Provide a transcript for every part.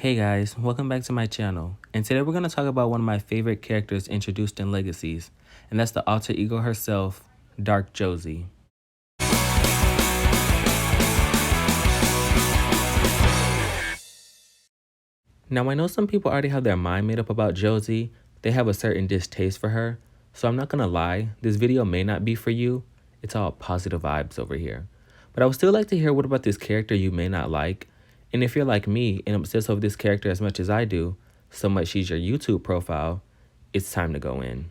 Hey guys, welcome back to my channel, and today we're going to talk about one of my favorite characters introduced in Legacies, and that's the alter ego herself, Dark Josie. Now I know some people already have their mind made up about Josie, they have a certain distaste for her, so I'm not going to lie, this video may not be for you, it's all positive vibes over here. But I would still like to hear what about this character you may not like, and if you're like me and obsessed with this character as much as I do, so much she's your YouTube profile, it's time to go in.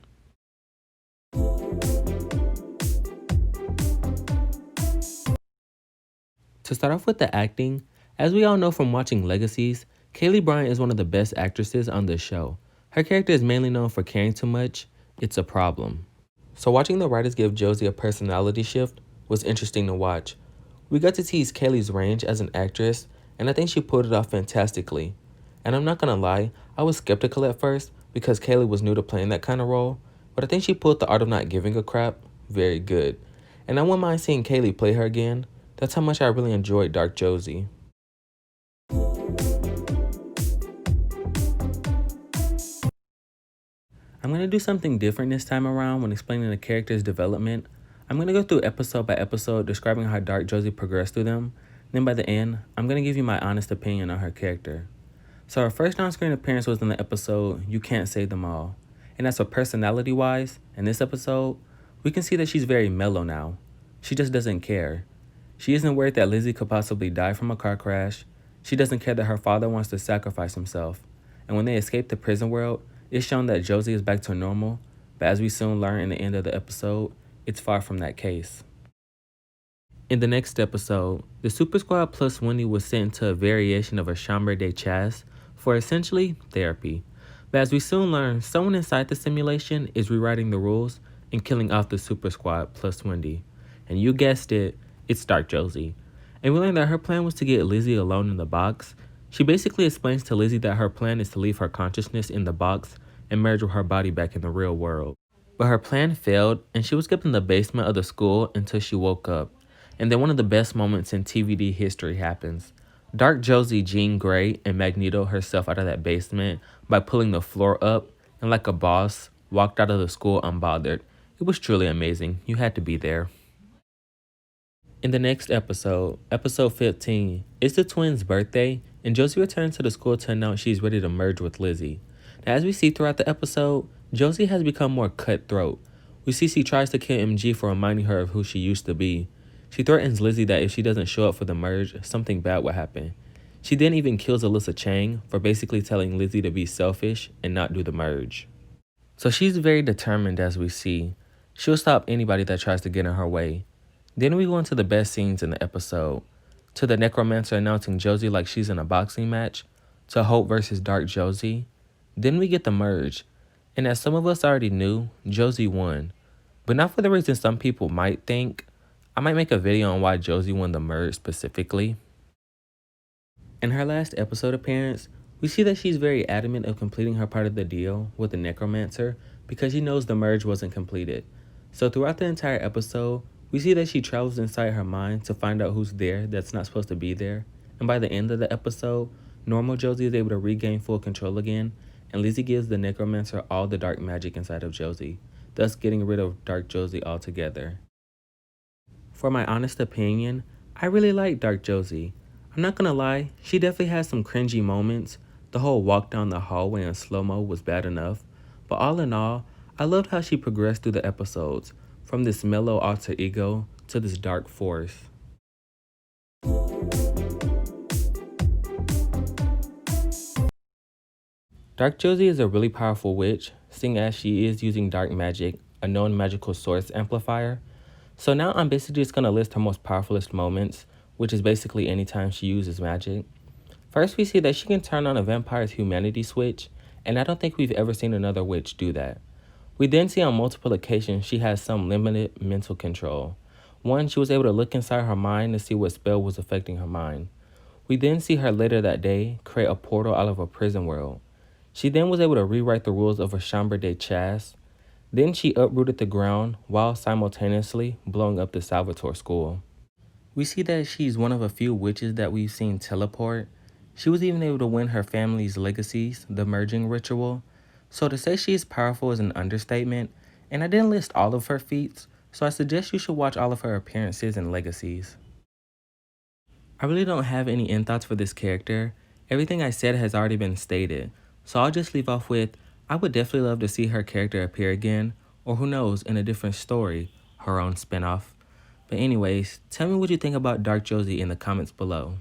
To start off with the acting, as we all know from watching Legacies, Kaylee Bryant is one of the best actresses on this show. Her character is mainly known for caring too much. It's a problem. So watching the writers give Josie a personality shift was interesting to watch. We got to tease Kaylee's range as an actress, and I think she pulled it off fantastically. And I'm not gonna lie, I was skeptical at first because Kaylee was new to playing that kind of role, but I think she pulled the art of not giving a crap very good. And I wouldn't mind seeing Kaylee play her again. That's how much I really enjoyed Dark Josie. I'm going to do something different this time around when explaining the character's development. I'm going to go through episode by episode describing how Dark Josie progressed through them. Then by the end, I'm going to give you my honest opinion on her character. So her first on-screen appearance was in the episode You Can't Save Them All. And as for personality-wise, in this episode, we can see that she's very mellow now. She just doesn't care. She isn't worried that Lizzie could possibly die from a car crash. She doesn't care that her father wants to sacrifice himself. And when they escape the prison world, it's shown that Josie is back to normal, but as we soon learn in the end of the episode, it's far from that case. In the next episode, the Super Squad plus Wendy was sent to a variation of a chambre de chasse for essentially therapy. But as we soon learn, someone inside the simulation is rewriting the rules and killing off the Super Squad plus Wendy. And you guessed it, it's Dark Josie. And we learn that her plan was to get Lizzie alone in the box. She basically explains to Lizzie that her plan is to leave her consciousness in the box and merge with her body back in the real world. But her plan failed, and she was kept in the basement of the school until she woke up. And then one of the best moments in TVD history happens. Dark Josie Jean Grey and Magneto herself out of that basement by pulling the floor up, and like a boss, walked out of the school unbothered. It was truly amazing. You had to be there. In the next episode, episode 15, it's the twins' birthday, and Josie returns to the school to announce she's ready to merge with Lizzie. Now, as we see throughout the episode, Josie has become more cutthroat. We see she tries to kill MG for reminding her of who she used to be. She threatens Lizzie that if she doesn't show up for the merge, something bad will happen. She then even kills Alyssa Chang for basically telling Lizzie to be selfish and not do the merge. So she's very determined, as we see. She'll stop anybody that tries to get in her way. Then we go into the best scenes in the episode. To the necromancer announcing Josie like she's in a boxing match. To Hope versus Dark Josie. Then we get the merge. And as some of us already knew, Josie won. But not for the reason some people might think. I might make a video on why Josie won the merge specifically. In her last episode appearance, we see that she's very adamant of completing her part of the deal with the necromancer because she knows the merge wasn't completed. So throughout the entire episode, we see that she travels inside her mind to find out who's there that's not supposed to be there. And by the end of the episode, normal Josie is able to regain full control again, and Lizzie gives the necromancer all the dark magic inside of Josie, thus getting rid of Dark Josie altogether. For my honest opinion, I really like Dark Josie. I'm not gonna lie, she definitely has some cringy moments. The whole walk down the hallway in slow-mo was bad enough, but all in all, I loved how she progressed through the episodes, from this mellow alter ego to this dark force. Dark Josie is a really powerful witch, seeing as she is using dark magic, a known magical source amplifier. So now I'm basically just going to list her most powerfulest moments, which is basically anytime she uses magic. First, we see that she can turn on a vampire's humanity switch, and I don't think we've ever seen another witch do that. We then see on multiple occasions she has some limited mental control. One, she was able to look inside her mind to see what spell was affecting her mind. We then see her later that day create a portal out of a prison world. She then was able to rewrite the rules of a chambre de chasse. Then she uprooted the ground while simultaneously blowing up the Salvatore school. We see that she's one of a few witches that we've seen teleport. She was even able to win her family's legacies, the merging ritual. So to say she is powerful is an understatement, and I didn't list all of her feats, so I suggest you should watch all of her appearances and legacies. I really don't have any end thoughts for this character. Everything I said has already been stated, so I'll just leave off with I would definitely love to see her character appear again, or who knows, in a different story, her own spinoff. But anyways, tell me what you think about Dark Josie in the comments below.